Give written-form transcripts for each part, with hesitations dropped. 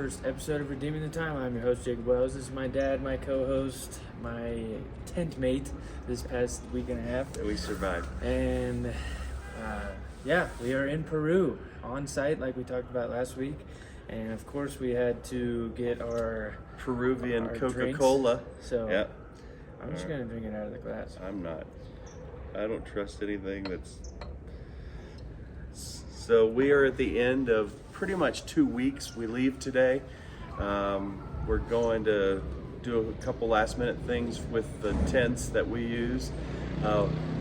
first episode of Redeeming the Time. I'm your host, Jacob Wells. This is my dad, my co-host, my tent mate this past week and a half. We survived. And we are in Peru on site like we talked about last week. And of course we had to get our Peruvian our Coca-Cola. drinks. So yeah. I'm just going to drink it out of the glass. I'm not. I don't trust anything that's... So we are at the end of pretty much 2 weeks. We leave today. We're going to do a couple last minute things with the tents that we use.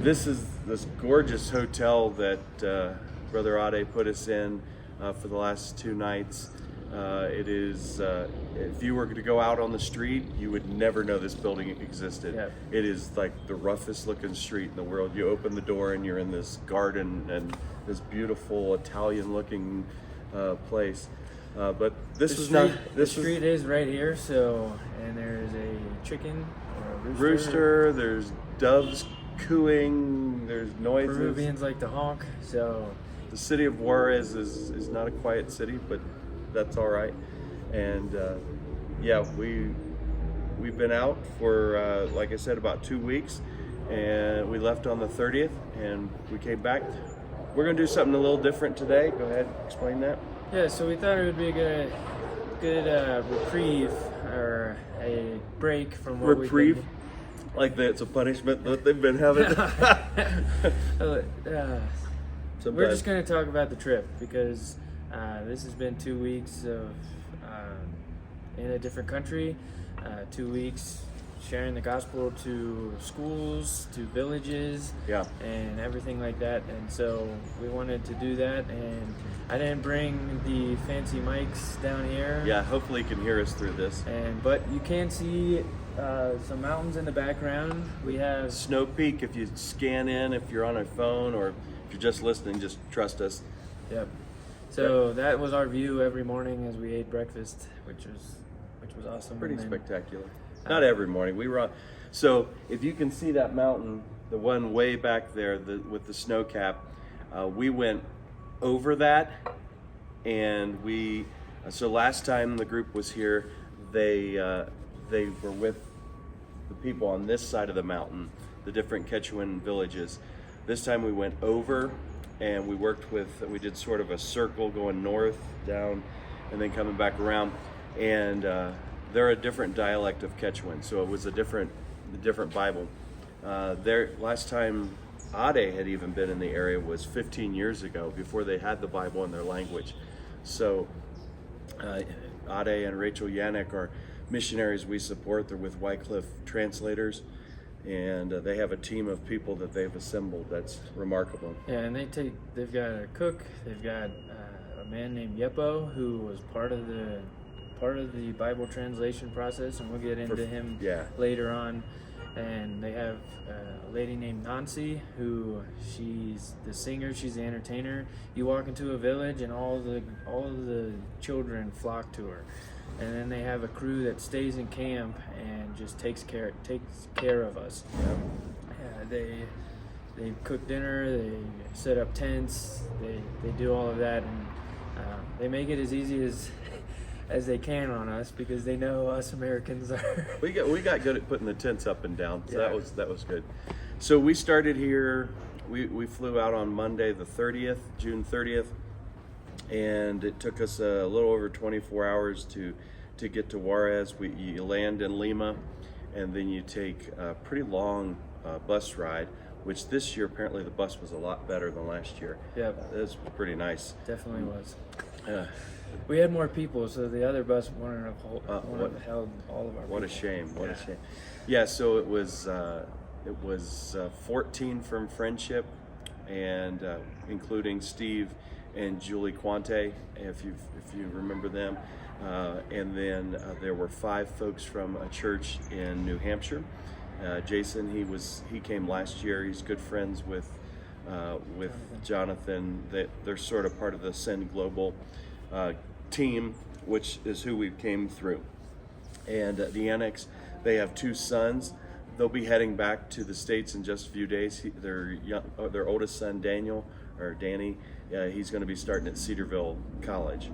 This is this gorgeous hotel that Brother Ade put us in for the last 2 nights. It is, if you were to go out on the street, you would never know this building existed. Yeah. It is like the roughest looking street in the world. You open the door and you're in this garden and this beautiful Italian looking place. But this was not... The street is right here, so, and there's a chicken or a rooster, there's doves cooing, there's noises. Peruvians like to honk, so... The city of Juarez is not a quiet city, but that's all right. And we've been out for, like I said, about 2 weeks, and we left on the 30th, and we came back. We're gonna do something a little different today. Go ahead, explain that. Yeah, so we thought it would be a good reprieve or a break from what Reprieve? we've Like that it's a punishment that they've been having. We're just going to talk about the trip because this has been 2 weeks of in a different country, 2 weeks sharing the gospel to schools, to villages, and everything like that. And so we wanted to do that, and I didn't bring the fancy mics down here. Yeah, hopefully you can hear us through this. But you can see some mountains in the background. We have Snow Peak. If you scan in, if you're on a phone or if you're just listening, just trust us. Yep. So that was our view every morning as we ate breakfast, which was awesome. Pretty spectacular. Not every morning. We were on. So if you can see that mountain, the one way back there with the snow cap, we went over that, and so last time the group was here, they were with the people on this side of the mountain, the different Quechuan villages. This time we went over, and we did sort of a circle going north, down, and then coming back around, and they're a different dialect of Quechuan, so it was a different Bible. Last time Ade had even been in the area was 15 years ago, before they had the Bible in their language. So Ade and Rachel Yannick are missionaries we support. They're with Wycliffe Translators, and they have a team of people that they've assembled that's remarkable. Yeah, and they've got a cook, they've got a man named Yepo who was part of the Bible translation process, and we'll get into him later on. And they have a lady named Nancy, who she's the singer, she's the entertainer. You walk into a village and all of the children flock to her. And then they have a crew that stays in camp and just takes care of us. They cook dinner, they set up tents, they do all of that, and they make it as easy as they can on us, because they know us Americans are. we got good at putting the tents up and down, so that was good. So we started here. We flew out on Monday the 30th, June 30th, and it took us a little over 24 hours to get to Juarez. You land in Lima, and then you take a pretty long bus ride, which this year apparently the bus was a lot better than last year. Yeah, it was pretty nice. Definitely was. We had more people, so the other bus wouldn't have held all of our people. What a shame, a shame. Yeah, so it was 14 from Friendship, and including Steve and Julie Quante, if you remember them. And then there were 5 folks from a church in New Hampshire. Jason, he came last year. He's good friends with Jonathan. They're sort of part of the Send Global team, which is who we came through. And the annex, they have 2 sons. They'll be heading back to the States in just a few days. Their oldest son, Danny, he's going to be starting at Cedarville College.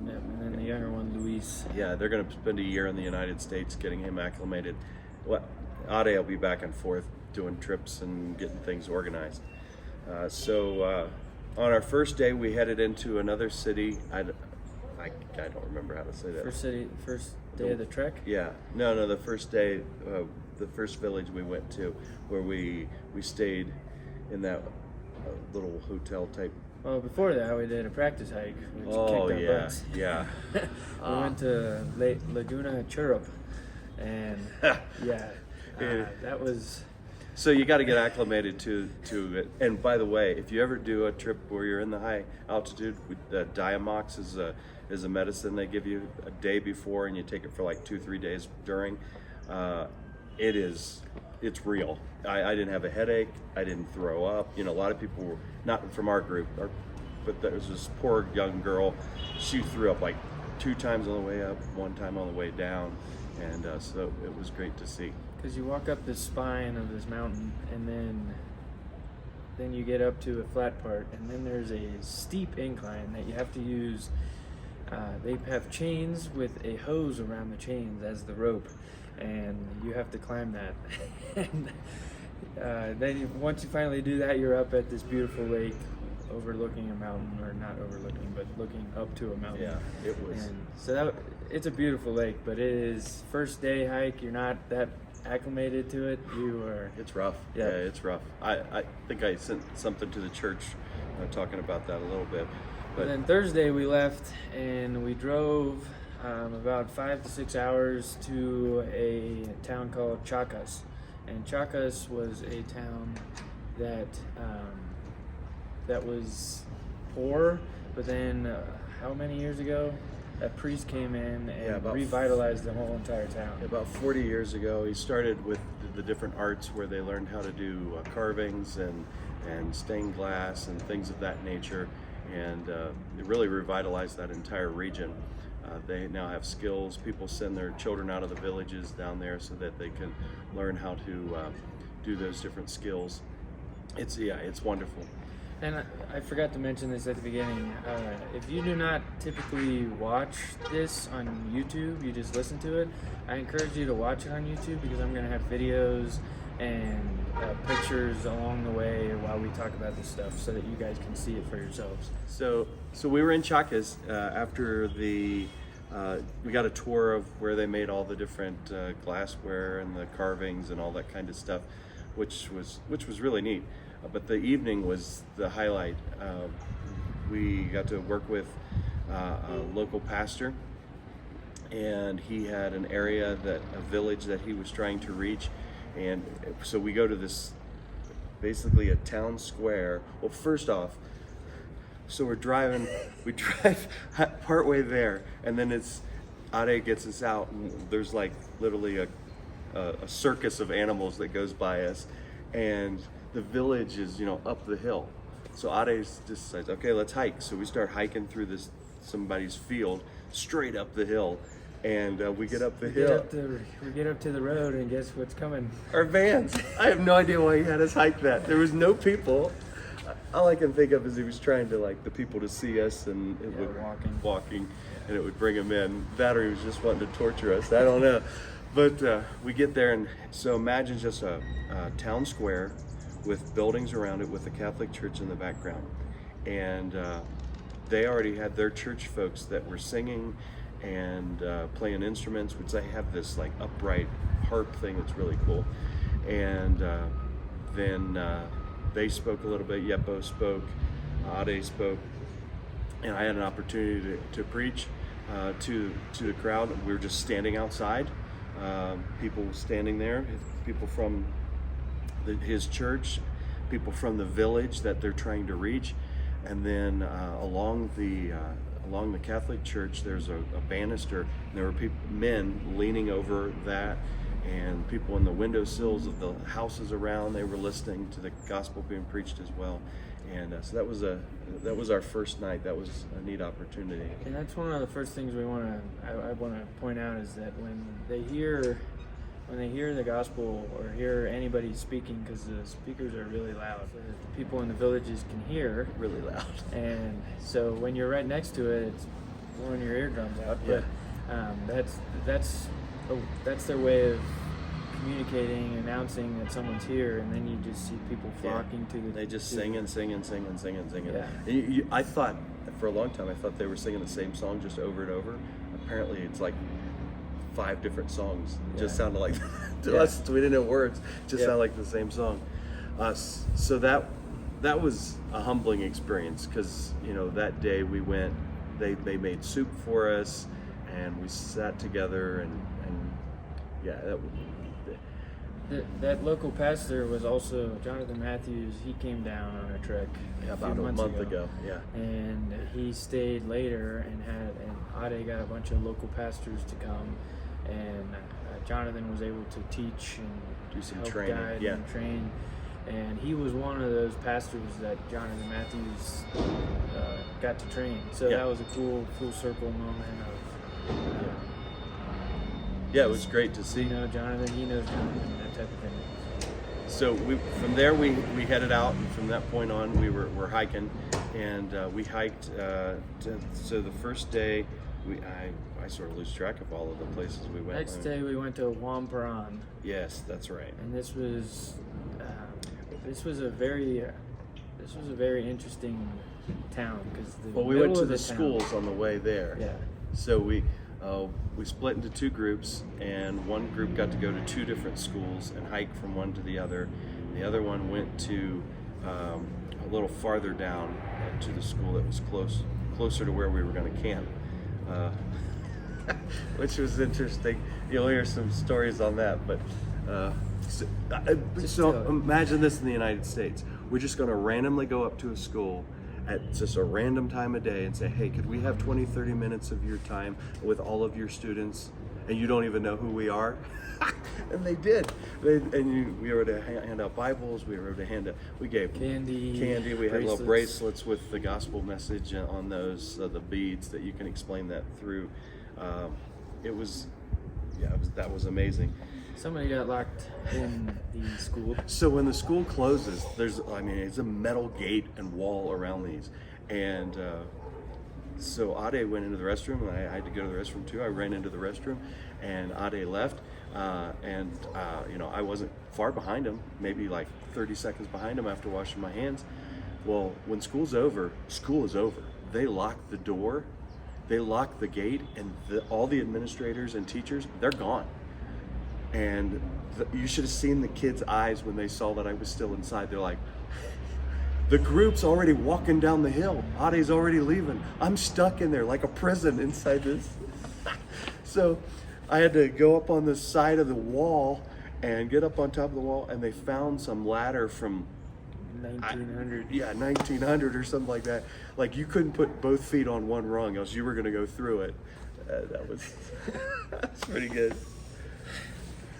Yeah, and then the younger one, Luis. Yeah, they're going to spend a year in the United States getting him acclimated. Well, Ade will be back and forth doing trips and getting things organized. So on our first day, we headed into another city. I don't remember how to say that. First day of the trek? Yeah. No, the first day, the first village we went to, where we stayed in that little hotel type. Well, before that, we did a practice hike, which kicked our butts. Yeah. We went to Laguna Churup, and that was... So you got to get acclimated to it. And by the way, if you ever do a trip where you're in the high altitude, Diamox is a medicine they give you a day before, and you take it for like 2-3 days during. It's real. I didn't have a headache. I didn't throw up. You know, a lot of people were not from our group, but there was this poor young girl. She threw up like 2 times on the way up, 1 time on the way down, and so it was great to see. Because you walk up the spine of this mountain, and then you get up to a flat part, and then there's a steep incline that you have to use. They have chains with a hose around the chains as the rope, and you have to climb that. And then once you finally do that, you're up at this beautiful lake overlooking a mountain, or not overlooking, but looking up to a mountain. Yeah, it was. And so it's a beautiful lake, but it is first day hike. You're not that acclimated to it. It's rough. Yeah, it's rough. I think I sent something to the church talking about that a little bit. But and then Thursday we left, and we drove about 5 to 6 hours to a town called Chacas. And Chacas was a town that was poor, but then how many years ago a priest came in and revitalized the whole entire town. About 40 years ago, he started with the different arts where they learned how to do carvings and stained glass and things of that nature, and it really revitalized that entire region. They now have skills. People send their children out of the villages down there so that they can learn how to do those different skills. It's wonderful. And I forgot to mention this at the beginning. If you do not typically watch this on YouTube, you just listen to it, I encourage you to watch it on YouTube, because I'm going to have videos and pictures along the way while we talk about this stuff, so that you guys can see it for yourselves. So we were in Chacas after we got a tour of where they made all the different glassware and the carvings and all that kind of stuff, which was really neat. But the evening was the highlight. We got to work with a local pastor, and he had an area, a village that he was trying to reach. And so we go to this, basically a town square. Well, first off, so we drive partway there, and then Ade gets us out, and there's like literally a circus of animals that goes by us, and the village is, up the hill. So Ade just says, okay, let's hike. So we start hiking through somebody's field straight up the hill. And we get up the hill. We get up to the road, and guess what's coming? Our vans. I have no idea why he had us hike that. There was no people. All I can think of is he was trying to the people to see us, and it would walking, and it would bring him in. That, or he was just wanting to torture us. I don't know. But we get there, and so imagine just a town square with buildings around it, with the Catholic church in the background, and they already had their church folks that were singing and playing instruments, which they have this upright harp thing that's really cool. And then they spoke a little bit. Yeppo spoke, Ade spoke, and I had an opportunity to preach to the crowd. We were just standing outside, people standing there, people from his church, people from the village that they're trying to reach, and then along the Catholic Church, there's a banister, and there were men leaning over that, and people in the windowsills of the houses around, they were listening to the gospel being preached as well. And so that was our first night. That was a neat opportunity. And that's one of the first things I want to point out, is that when they hear the gospel or hear anybody speaking, because the speakers are really loud, the people in the villages can hear really loud. And so when you're right next to it, blowing your eardrums out. But that's their way of communicating, announcing that someone's here, and then you just see people flocking to the. They just sing. Yeah. And I thought for a long time they were singing the same song just over and over. Apparently, it's like 5 different songs. It just sounded like to us. We didn't know words. It just sounded like the same song. So that was a humbling experience because that day we went. They made soup for us, and we sat together and that local pastor was also Jonathan Matthews. He came down on a trek about a month ago. Yeah, and he stayed later and Ade got a bunch of local pastors to come, and Jonathan was able to teach and do some help training. guide and train. And he was one of those pastors that Jonathan Matthews got to train. So that was a cool full circle moment of. It was great to see. Jonathan, he knows Jonathan, that type of thing. So from there we headed out, and from that point on we're hiking, and we hiked. So the first day, I sort of lose track of all of the places we went. Next day we went to Wamparan. Yes, that's right. And this was a very interesting town because we went to the schools on the way there. Yeah. So we split into 2 groups, and one group got to go to 2 different schools and hike from one to the other. The other one went to a little farther down to the school that was closer to where we were going to camp, which was interesting. You'll hear some stories on that, but. So imagine this in the United States. We're just going to randomly go up to a school at just a random time of day and say, hey, could we have 20-30 minutes of your time with all of your students, and you don't even know who we are? And they did. We were able to hand out Bibles. We gave candy. We had little bracelets with the gospel message on those, the beads that you can explain that through. That was amazing. Somebody got locked in the school. So when the school closes, it's a metal gate and wall around these. And so Ade went into the restroom, and I had to go to the restroom too. I ran into the restroom, and Ade left. I wasn't far behind him, maybe like 30 seconds behind him after washing my hands. Well, when school is over. They lock the door, they lock the gate, and all the administrators and teachers, they're gone. And you should have seen the kids' eyes when they saw that I was still inside. They're like, the group's already walking down the hill. Ade's already leaving. I'm stuck in there like a prison inside this. So I had to go up on the side of the wall and get up on top of the wall, and they found some ladder from 1900. 1900 or something like that. Like you couldn't put both feet on one rung, else you were going to go through it. That's pretty good.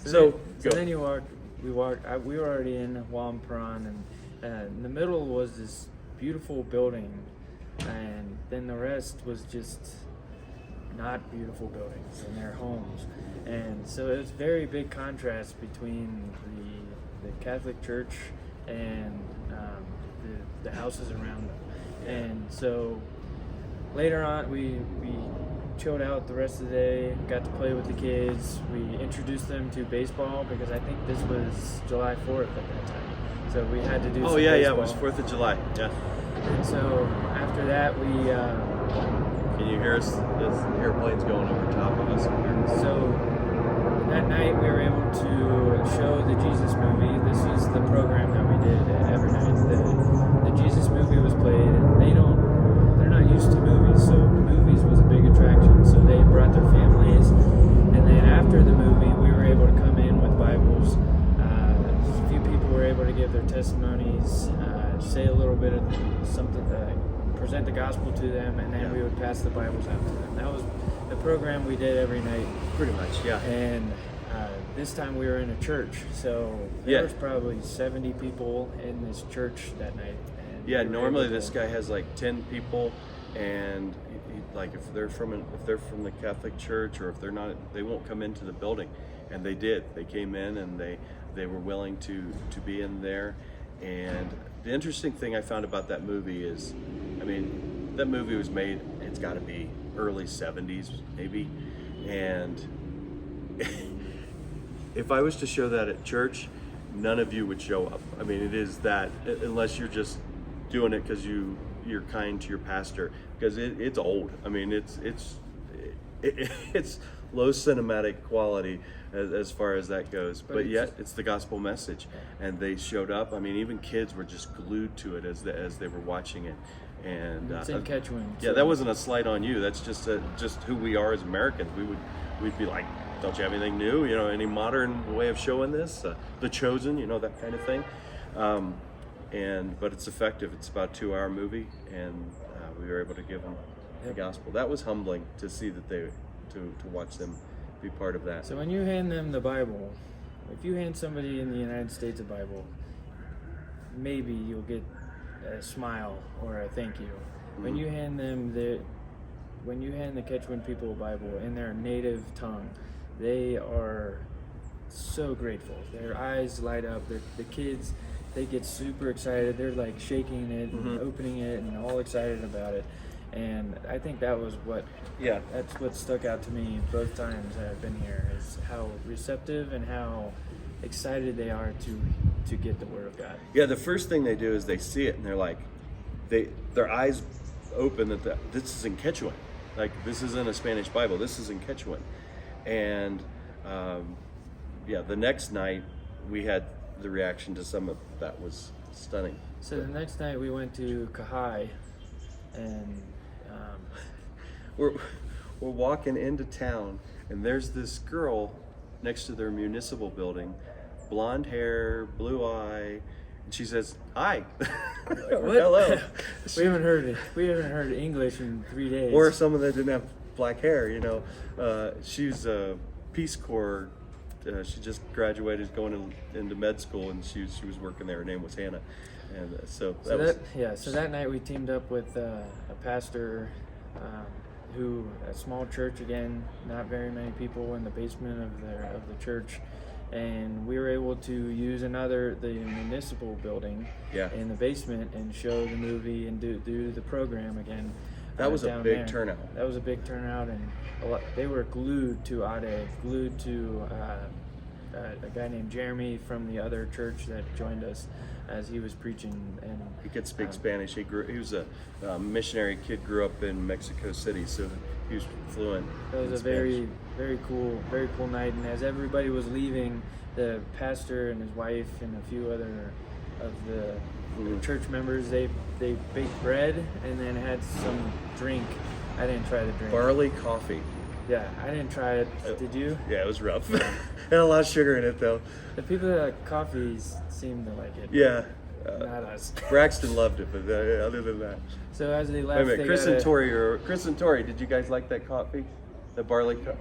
So then we were already in Wamparan, and in the middle was this beautiful building, and then the rest was just not beautiful buildings and their homes. And so it's very big contrast between the Catholic Church and the houses around them. And so later on we chilled out the rest of the day, got to play with the kids. We introduced them to baseball because I think this was July 4th at that time. So we had to do some baseball. It was 4th of July, yeah. And so after that we... Can you hear us? There's airplanes going over top of us. So that night we were able to show the Jesus movie. This was the program that we did every night. The Jesus movie was played, and they're not used to movies, so movies was a big attraction. So they brought their families, and then after the movie we were able to come in with Bibles. A few people were able to give their testimonies, say a little bit of something, present the gospel to them, and then we would pass the Bibles out to them. That was the program we did every night. Pretty much, yeah. And this time we were in a church, so there was probably 70 people in this church that night. And normally this guy has like 10 people, and like if they're from the Catholic Church, or if they're not, they won't come into the building. And they did. They came in, and they were willing to be in there. And the interesting thing I found about that movie is, that movie was made, it's got to be early 70s maybe. And if I was to show that at church, none of you would show up. I mean, it is that, unless you're just doing it because you're kind to your pastor, because it's old. I mean, it's low cinematic quality as far as that goes, but yet it's the gospel message, and they showed up. I mean, even kids were just glued to it as they were watching it. And it's in Quechuan. Yeah, that wasn't a slight on you. That's just who we are as Americans. We'd be like, don't you have anything new? You know, any modern way of showing this? The Chosen, you know, that kind of thing. But it's effective. It's about a 2-hour movie, and we were able to give them the gospel. That was humbling to see that to watch them be part of that. So when you hand them the Bible, if you hand somebody in the United States a Bible, maybe you'll get a smile or a thank you. Mm-hmm. When you hand the Quechuan people a Bible in their native tongue, they are so grateful. Their eyes light up. The kids, they get super excited. They're like shaking it and opening it and all excited about it. And I think that was that's what stuck out to me both times that I've been here, is how receptive and how excited they are to get the Word of God. Yeah, the first thing they do is they see it and they're like, their eyes open that this is in Quechuan. Like, this isn't a Spanish Bible, this is in Quechuan. And the next night we had the reaction to some of that was stunning. So the next night we went to Kahai, and we're walking into town, and there's this girl next to their municipal building, blonde hair, blue eye, and she says, "Hi." Hello. We haven't heard English in 3 days. Or someone that didn't have black hair, you know. She's a Peace Corps. She just graduated, going into med school, and she was working there. Her name was Hannah, and so that night we teamed up with a pastor, a small church, again, not very many people, in the basement of the church, and we were able to use the municipal building in the basement and show the movie and do the program again. That was a big turnout. That was a big turnout, and they were glued to Ade, glued to a guy named Jeremy from the other church that joined us as he was preaching. And he could speak Spanish. He was a missionary kid, grew up in Mexico City, so he was fluent. It was a very, very cool night. And as everybody was leaving, the pastor and his wife and a few other of the church members, they baked bread and then had some drink. I didn't try the drink. Barley coffee. Yeah, I didn't try it. Did you? Yeah, it was rough. Had a lot of sugar in it, though. The people that like coffee seem to like it. Yeah. Not us. Braxton loved it, but other than that. So as they left, wait a minute, Chris and Tori, did you guys like that coffee? The barley coffee?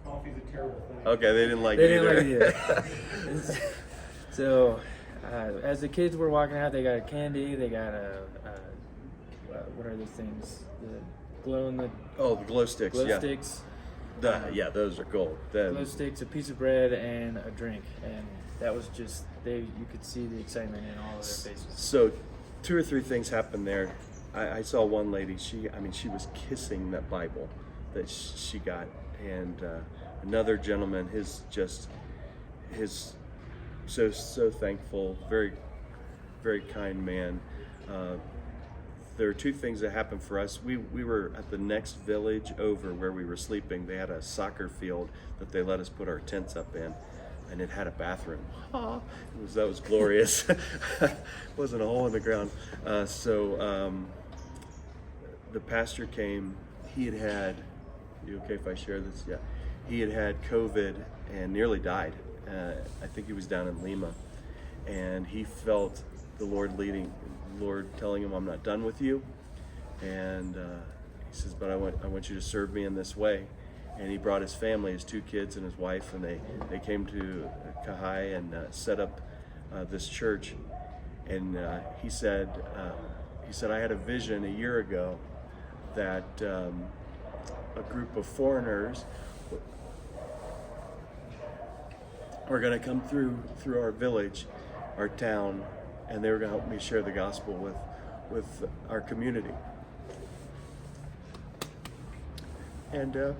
Coffee's a terrible thing. Okay, they didn't like it either. So, as the kids were walking out, they got a candy. They got what are those things? The glow sticks. Glow sticks. Those are gold. Glow sticks, a piece of bread, and a drink, and that was just you could see the excitement in all of their faces. So, 2 or 3 things happened there. I saw one lady. She was kissing that Bible that she got, and another gentleman. His so thankful, very, very kind man. There are 2 things that happened for us. We were at the next village over where we were sleeping. They had a soccer field that they let us put our tents up in, and it had a bathroom. That was glorious. Wasn't a hole in the ground. The pastor came. He had you okay if I share this? Yeah. He had COVID and nearly died. I think he was down in Lima, and he felt the Lord telling him, "I'm not done with you." And he says, "But I want you to serve me in this way." And he brought his family, his 2 kids and his wife, and they came to Kahai and set up this church. And he said, "I had a vision a year ago that a group of foreigners are going to come through our village, our town, and they were going to help me share the gospel with our community." And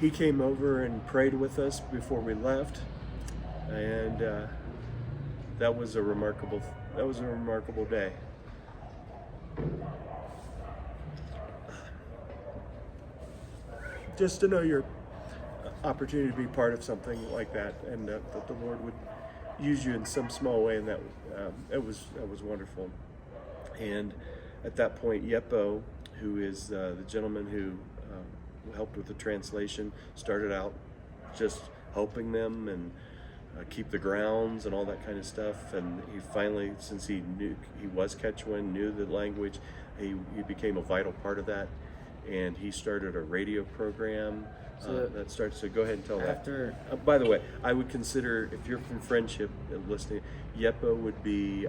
he came over and prayed with us before we left, and that was a remarkable day. Just to know your opportunity to be part of something like that, and that the Lord would use you in some small way, and that was wonderful. And at that point, Yepo, who is the gentleman who helped with the translation, started out just helping them and keep the grounds and all that kind of stuff. And he finally, since he knew he was Quechuan, knew the language, he became a vital part of that. And he started a radio program that starts. So go ahead and tell that. By the way, I would consider, if you're from Friendship and listening, Yepo would be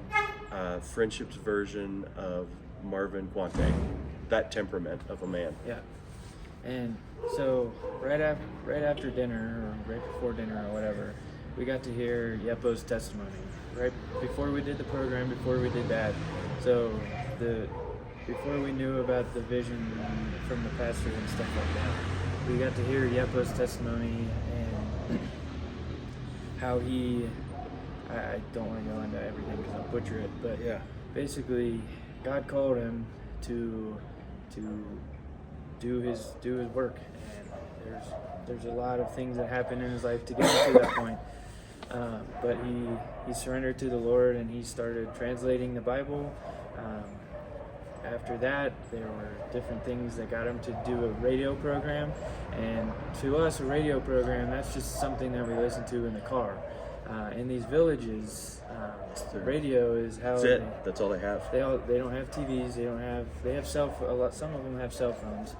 Friendship's version of Marvin Guante, that temperament of a man. Yeah. And so right after dinner, or right before dinner or whatever, we got to hear Yepo's testimony. Right before we did the program, before we did that. So before we knew about the vision from the pastor and stuff like that, we got to hear Yepo's testimony and how I don't want to go into everything because I'll butcher it, but yeah, basically God called him to do his work, and there's a lot of things that happened in his life to get him to that point. But he surrendered to the Lord, and he started translating the Bible. After that, there were different things that got him to do a radio program, and to us, a radio program, that's just something that we listen to in the car. In these villages, the radio is how that's all they have. They don't have TVs. They have some of them have cell phones,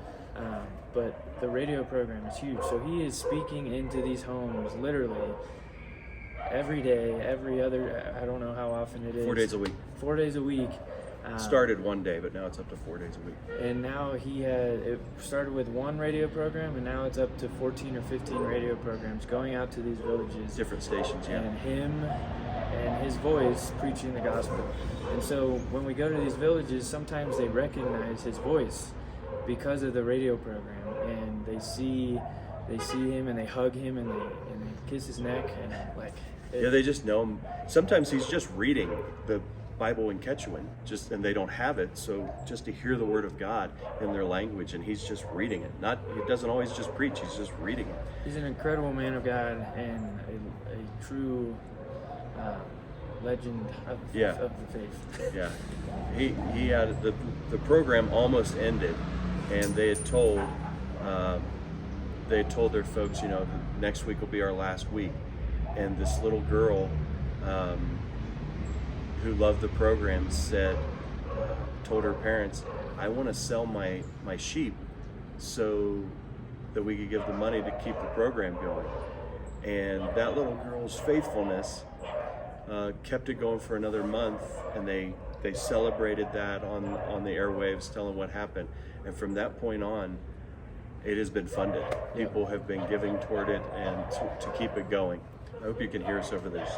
but the radio program is huge. So he is speaking into these homes literally every day, every other. I don't know how often it is. 4 days a week. 4 days a week. Started one day, but now it's up to 4 days a week. And now it started with one radio program, and now it's up to 14 or 15 radio programs going out to these villages. Different stations, yeah. And him and his voice preaching the gospel. And so when we go to these villages, sometimes they recognize his voice because of the radio program, and they see him and they hug him and they kiss his neck and they just know him. Sometimes he's just reading the Bible in Quechuan, and they don't have it, so just to hear the Word of God in their language, and he's just reading it. He doesn't always just preach; he's just reading it. He's an incredible man of God and a true legend of the faith. Yeah, he had the program almost ended, and they had told their folks, next week will be our last week, and this little girl. Who loved the program told her parents, I want to sell my sheep so that we could give the money to keep the program going. And that little girl's faithfulness kept it going for another month, and they celebrated that on the airwaves, telling what happened. And from that point on, it has been funded. People have been giving toward it and to keep it going. I hope you can hear us over those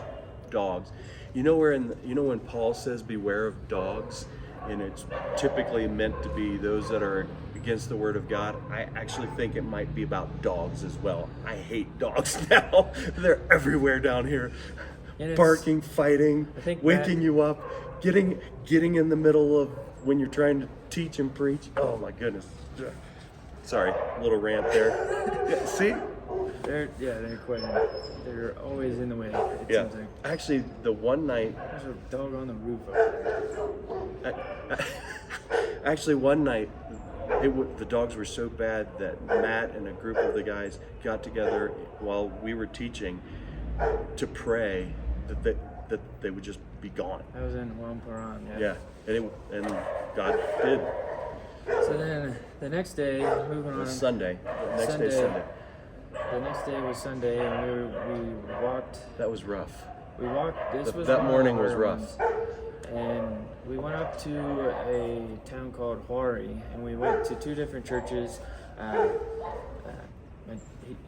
dogs. When Paul says beware of dogs, and it's typically meant to be those that are against the Word of God, I actually think it might be about dogs as well. I hate dogs now. They're everywhere down here, barking, fighting, waking you up, getting in the middle of when you're trying to teach and preach. Oh my goodness. Sorry, a little rant there. See? They're quite. They're always in the way. Yeah. Actually, the one night. There's a dog on the roof over there. Actually, one night, the dogs were so bad that Matt and a group of the guys got together while we were teaching to pray that they would just be gone. I was in Wamparan. Yeah, and God did. So then the next day, moving on. It was Sunday. The next day, Sunday. The next day was Sunday, and we walked. That was rough. We walked. That morning was rough. And we went up to a town called Huari, and we went to two different churches.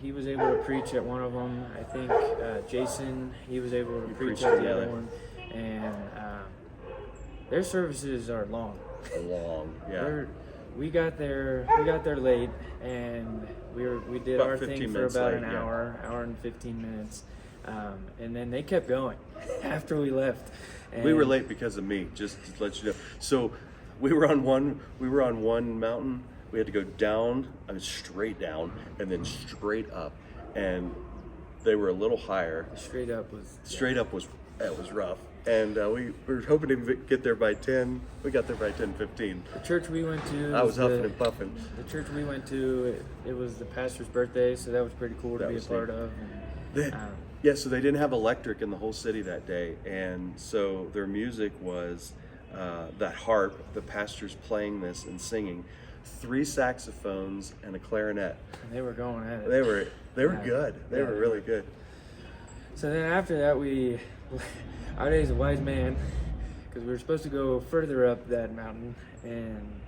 He was able to preach at one of them. I think Jason, he was able to preach at the other one. And their services are long. Yeah. we got there late, and we did About our 15 thing for minutes about late, an yeah. hour and 15 minutes, and then they kept going after we left. And We were late because of me, just to let you know. So we were on one mountain. We had to go down, straight down, and then straight up, and they were a little higher. Straight up was It was rough, and we were hoping to get there by 10. We got there by 10:15. The church we went to. I was huffing and puffing. The church we went to, it was the pastor's birthday, so that was pretty cool to That be a was part neat. of. They- And, Yeah, so they didn't have electric in the whole city that day, and so their music was that harp, the pastor's playing this and singing, 3 saxophones and a clarinet. and they were going at it. They were Yeah. good. They Yeah, were they really were. good. So then after that, our day's a wise man, because we were supposed to go further up that mountain, and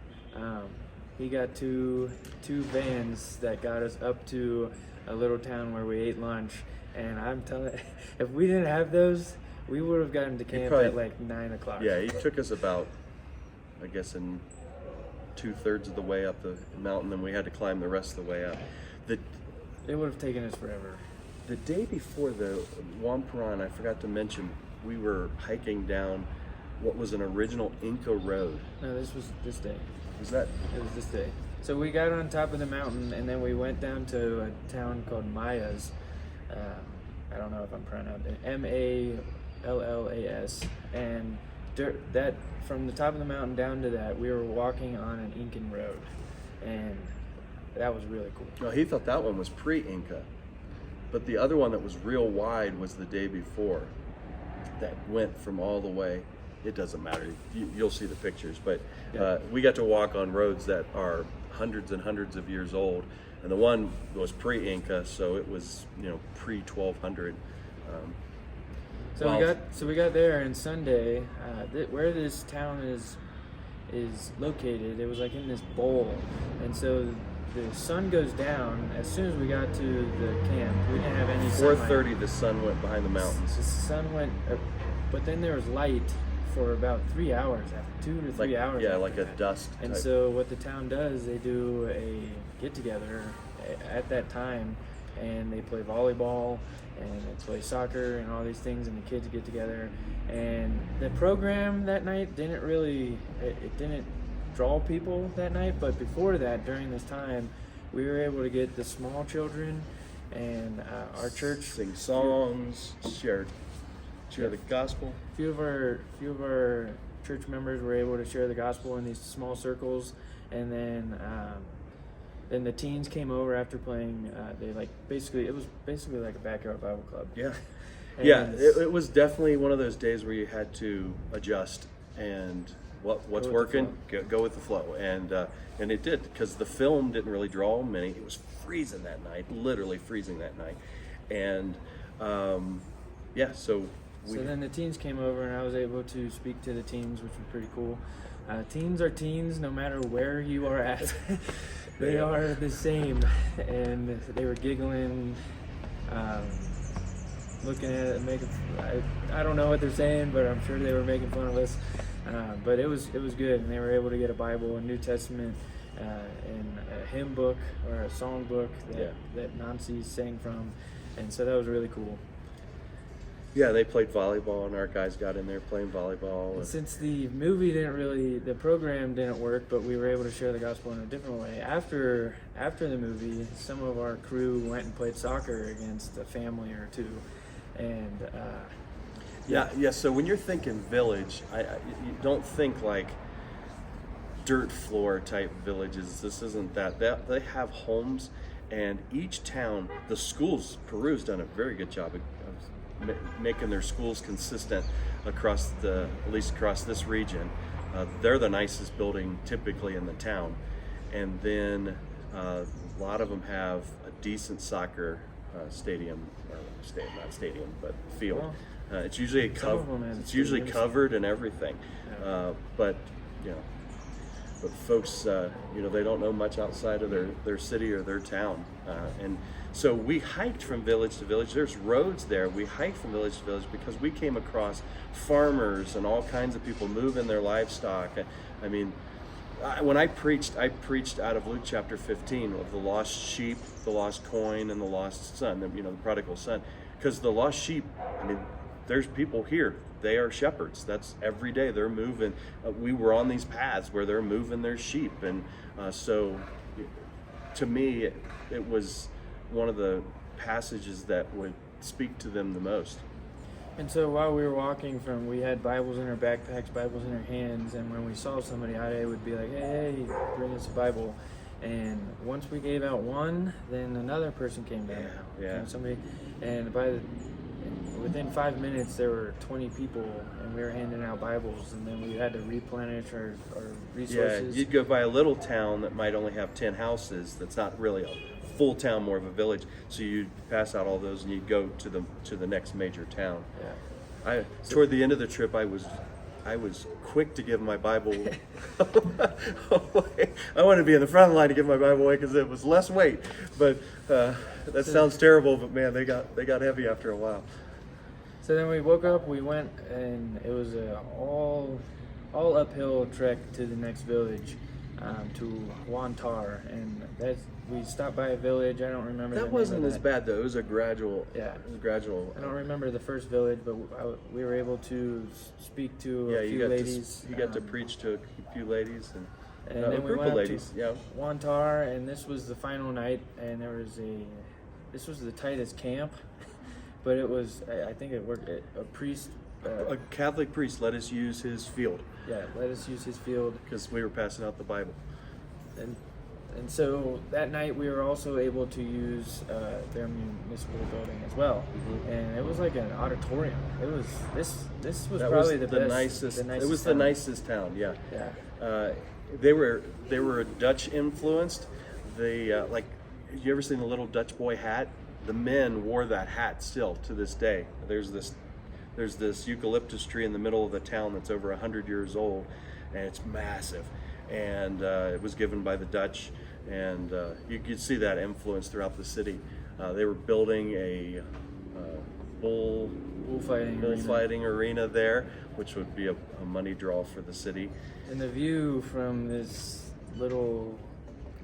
he got two vans that got us up to a little town where we ate lunch. And I'm telling, if we didn't have those, we would have gotten to camp probably- at like 9 o'clock. Yeah, he took us about, I guess, in 2/3 of the way up the mountain, and we had to climb the rest of the way up. It would have taken us forever. The day before the Wampuran, I forgot to mention, we were hiking down what was an original Inca road. No, this was this day. Was that? It was this day. So we got on top of the mountain, and then we went down to a town called Mayas. I don't know if I'm pronouncing it. Mallas. And that from the top of the mountain down to that, we were walking on an Incan road, and that was really cool. No, he thought that one was pre-Inca, but the other one that was real wide was the day before. That went from all the way. It doesn't matter. You'll see the pictures, but we got to walk on roads that are hundreds and hundreds of years old. And the one was pre-Inca, so it was pre-1200. So we got there, and Sunday, where this town is located, it was like in this bowl, and so the sun goes down as soon as we got to the camp. We didn't have any sunlight. 4:30, the sun went behind the mountains. The sun went, but then there was light for about 3 hours, after 2 to 3 hours. Yeah, after like a that. dust. And type. so what the town does, they do a get-together at that time, and they play volleyball, and they play soccer, and all these things, and the kids get together. And the program that night didn't really, it didn't draw people that night, but before that, during this time, we were able to get the small children and our church sing songs, share the gospel. A few of our church members were able to share the gospel in these small circles, and then the teens came over after playing. It was basically like a backyard Bible club. Yeah, And yeah. It was definitely one of those days where you had to adjust and what's with the working, go with the flow, and it did, because the film didn't really draw many. It was freezing that night, literally freezing that night, and so. So then the teens came over, and I was able to speak to the teens, which was pretty cool. Teens are teens, no matter where you are at. They are the same, and they were giggling, looking at it, making. I don't know what they're saying, but I'm sure they were making fun of us. But it was good, and they were able to get a Bible, a New Testament, and a hymn book or a song book that Nancy sang from, and so that was really cool. Yeah, they played volleyball, and our guys got in there playing volleyball. And since the the program didn't work, but we were able to share the gospel in a different way. After the movie, some of our crew went and played soccer against a family or two, and So when you're thinking village, you don't think like dirt floor type villages. This isn't that. They have homes, and each town, the schools, Peru's done a very good job of making their schools consistent across at least across this region. They're the nicest building typically in the town, and then a lot of them have a decent soccer stadium, not stadium, but field. It's usually covered and everything, but folks, they don't know much outside of their city or their town, and so we hiked from village to village. There's roads there. We hiked from village to village because we came across farmers and all kinds of people moving their livestock. I mean, when I preached out of Luke chapter 15 of the lost sheep, the lost coin, and the lost son, the prodigal son. Because the lost sheep, I mean, there's people here. They are shepherds. That's every day they're moving. We were on these paths where they're moving their sheep. And so to me, it was one of the passages that would speak to them the most. And so while we were walking we had Bibles in our backpacks, Bibles in our hands, and when we saw somebody, I would be like, hey, bring us a Bible. And once we gave out one, then another person came down. Yeah. And within 5 minutes, there were 20 people, and we were handing out Bibles, and then we had to replenish our resources. Yeah, you'd go by a little town that might only have 10 houses. That's not really a full town, more of a village. So you'd pass out all those, and you'd go to the next major town. Yeah. Toward the end of the trip, I was quick to give my Bible away. I wanted to be in the front line to give my Bible away because it was less weight. But that sounds terrible. But man, they got heavy after a while. So then we woke up, we went, and it was a all uphill trek to the next village, to Wantar, and we stopped by a village. I don't remember. That wasn't as bad though. It was a gradual. Yeah. It was gradual. I don't remember the first village, but we were able to speak to a few ladies. You got to preach to a few ladies and a then group of ladies. To Wantar, and this was the final night, and this was the tightest camp. But it was, I think it worked. A priest, a Catholic priest, let us use his field. Yeah, let us use his field because we were passing out the Bible. And so that night we were also able to use their municipal building as well, and it was like an auditorium. It was this was probably the nicest. It was the nicest town. Yeah. Yeah. They were Dutch influenced. Like, you ever seen the little Dutch boy hat? The men wore that hat still to this day. There's this eucalyptus tree in the middle of the town that's over 100 years old, and it's massive. And it was given by the Dutch, and you could see that influence throughout the city. They were building a bullfighting arena there, which would be a money draw for the city. And the view from this little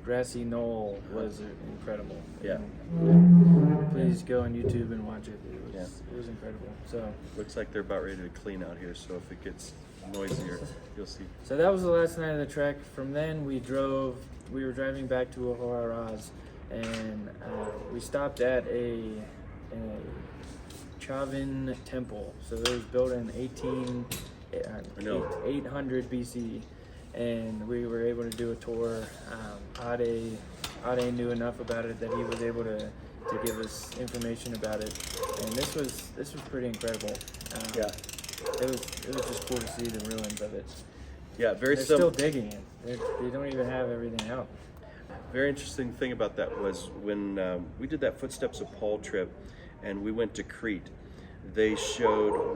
grassy knoll was incredible. Yeah. And please go on YouTube and watch it. It was incredible. So looks like they're about ready to clean out here, so if it gets noisier, you'll see. So that was the last night of the trek. From then we were driving back to Oharaz, and we stopped at a Chavin temple. So it was built in 800 BC. And we were able to do a tour. Ade knew enough about it that he was able to give us information about it, and this was pretty incredible. It was just cool to see the ruins of it. Yeah, They're still digging it. They don't even have everything out. Very interesting thing about that was when we did that Footsteps of Paul trip, and we went to Crete. They showed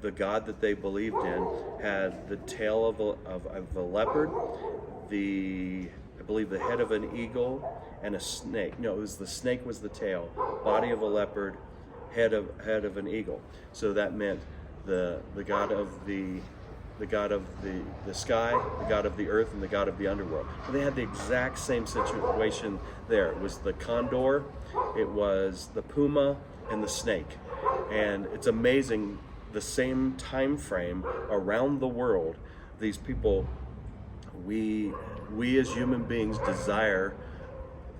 the god that they believed in had the tail of a leopard, I believe the head of an eagle, and a snake. No, the snake was the tail, body of a leopard, head of an eagle. So that meant the god of the sky, the god of the earth, and the god of the underworld. But they had the exact same situation there. It was the condor, it was the puma, and the snake. And it's amazing, the same time frame around the world, these people, we as human beings desire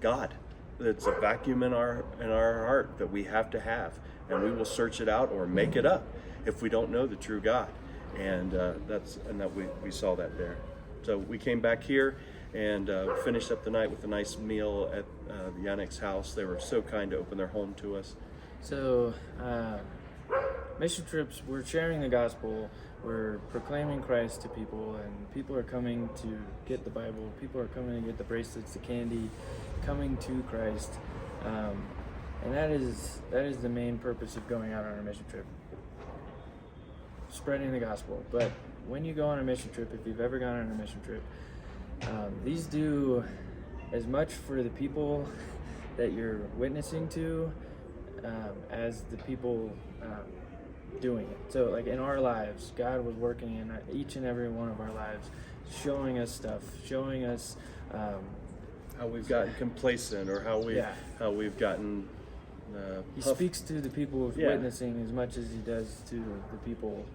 God. It's a vacuum in our heart that we have to have, and we will search it out or make it up if we don't know the true God. And we saw that there. So we came back here and finished up the night with a nice meal at the Yannick's house. They were so kind to open their home to us. So mission trips, we're sharing the gospel, we're proclaiming Christ to people, and people are coming to get the Bible, people are coming to get the bracelets, the candy, coming to Christ, and that is the main purpose of going out on a mission trip, spreading the gospel. But when you go on a mission trip, if you've ever gone on a mission trip, these do as much for the people that you're witnessing to as the people doing it. So like in our lives, God was working in each and every one of our lives showing us stuff, showing us how we've gotten complacent, or how we've gotten. He speaks to the people witnessing as much as he does to the people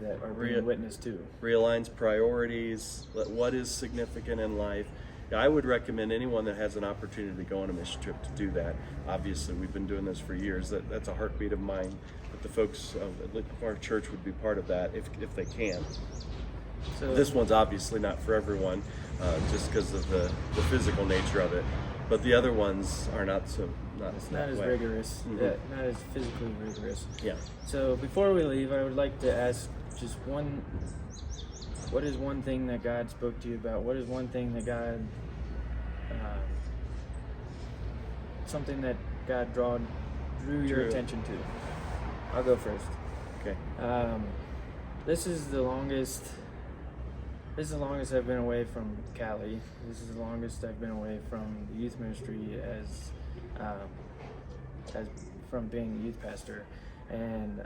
that are being witnessed to. Realigns priorities. What is significant in life? I would recommend anyone that has an opportunity to go on a mission trip to do that. Obviously, we've been doing this for years. That's a heartbeat of mine. That the folks of our church would be part of that if they can. So, this one's obviously not for everyone, just because of the physical nature of it. But the other ones are not as rigorous, not as physically rigorous. Yeah. So before we leave, I would like to ask just what is one thing that God spoke to you about? What is one thing that God, something that God drew your attention to? I'll go first. Okay. This is the longest I've been away from Cali. This is the longest I've been away from the youth ministry as from being a youth pastor. And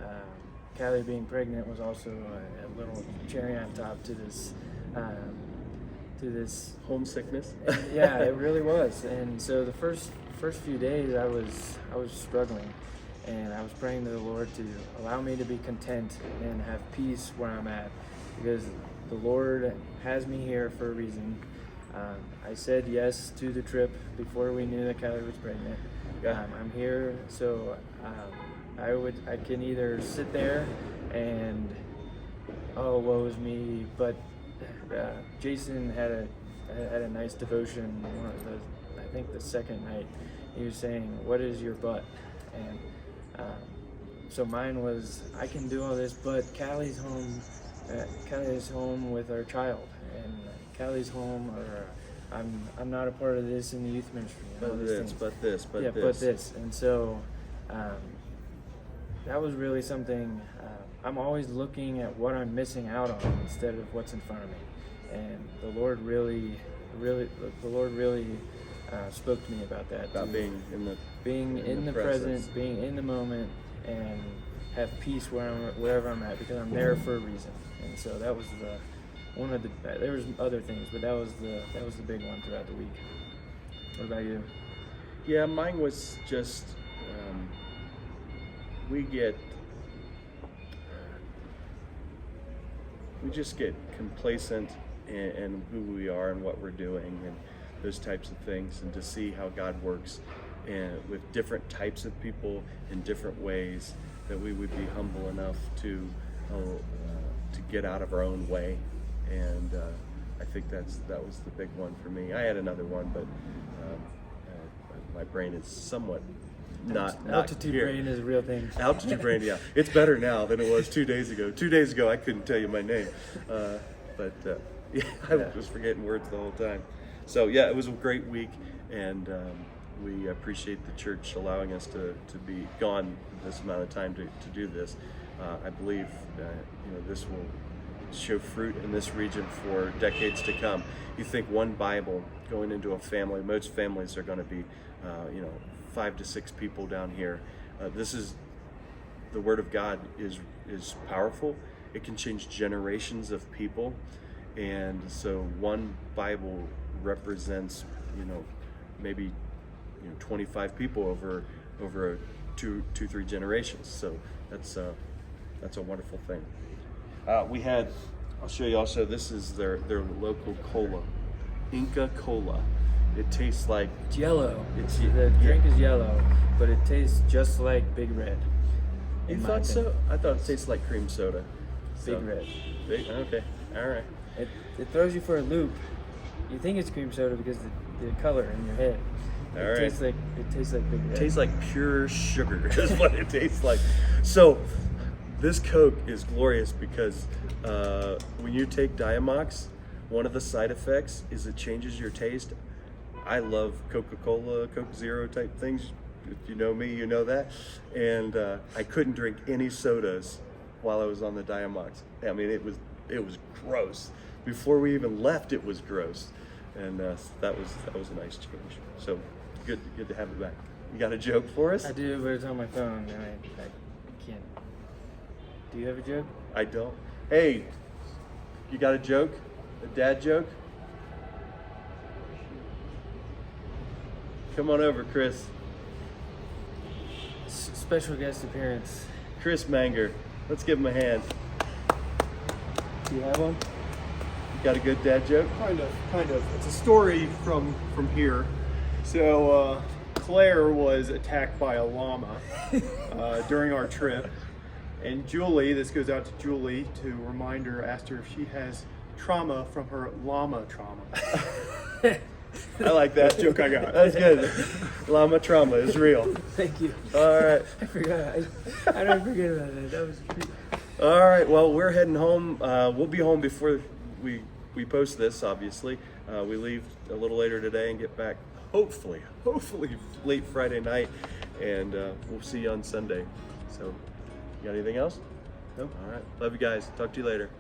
Callie being pregnant was also a little cherry on top to this homesickness. Yeah, it really was. And so the first few days I was struggling, and I was praying to the Lord to allow me to be content and have peace where I'm at, because the Lord has me here for a reason. I said yes to the trip before we knew that Callie was pregnant. I'm here, so I can either sit there and woe is me, but Jason had a nice devotion. I think the second night, he was saying, "What is your but?" And so mine was, I can do all this, but Callie's home. Callie's home with our child, and Callie's home, or I'm not a part of this in the youth ministry. But this. And so that was really something. I'm always looking at what I'm missing out on instead of what's in front of me. And the Lord really spoke to me about that. About being in the present, being in the moment, and have peace wherever I'm at, because I'm there for a reason. And so that was there was other things, but that was the big one throughout the week. What about you? Yeah, mine was just we just get complacent in who we are and what we're doing and those types of things, and to see how God works and with different types of people in different ways, that we would be humble enough to get out of our own way. And I think that was the big one for me. I had another one, but my brain is somewhat not altitude here. brain is a real thing. Altitude brain, yeah, it's better now than it was 2 days ago. 2 days ago, I couldn't tell you my name, but I was forgetting words the whole time. So yeah, it was a great week, and we appreciate the church allowing us to be gone this amount of time to do this. I believe this will show fruit in this region for decades to come. You think one Bible going into a family, most families are going to be 5 to 6 people down here. This is the Word of God is powerful. It can change generations of people, and so one Bible represents maybe 25 people over 2-3 generations. So that's a wonderful thing. I'll show you also, this is their local cola, Inca Cola. It tastes like, it's yellow. The drink is yellow, but it tastes just like Big Red. You thought so? I thought it tasted like cream soda. Big Red. Okay, all right. It throws you for a loop. You think it's cream soda because the color in your head. It tastes like Big Red. It tastes like pure sugar is what it tastes like. So this Coke is glorious because when you take Diamox, one of the side effects is it changes your taste. I love Coca-Cola, Coke Zero type things. If you know me, you know that. And I couldn't drink any sodas while I was on the Diamox. I mean, it was gross. Before we even left, it was gross. And that was a nice change. So good to have it back. You got a joke for us? I do, but it's on my phone, and I can't. Do you have a joke? I don't. Hey, you got a joke? A dad joke? Come on over, Chris. Special guest appearance. Chris Manger. Let's give him a hand. Do you have one? You got a good dad joke? Kind of. It's a story from here. So Claire was attacked by a llama during our trip, and Julie, this goes out to Julie to remind her, asked her if she has trauma from her llama trauma. I like that joke I got. That's good. Llama trauma is real. Thank you. All right. I forgot. I don't forget about that. That was great. All right. Well, we're heading home. We'll be home before we post this, obviously. We leave a little later today and get back, hopefully late Friday night. And we'll see you on Sunday. So, you got anything else? Nope. All right. Love you guys. Talk to you later.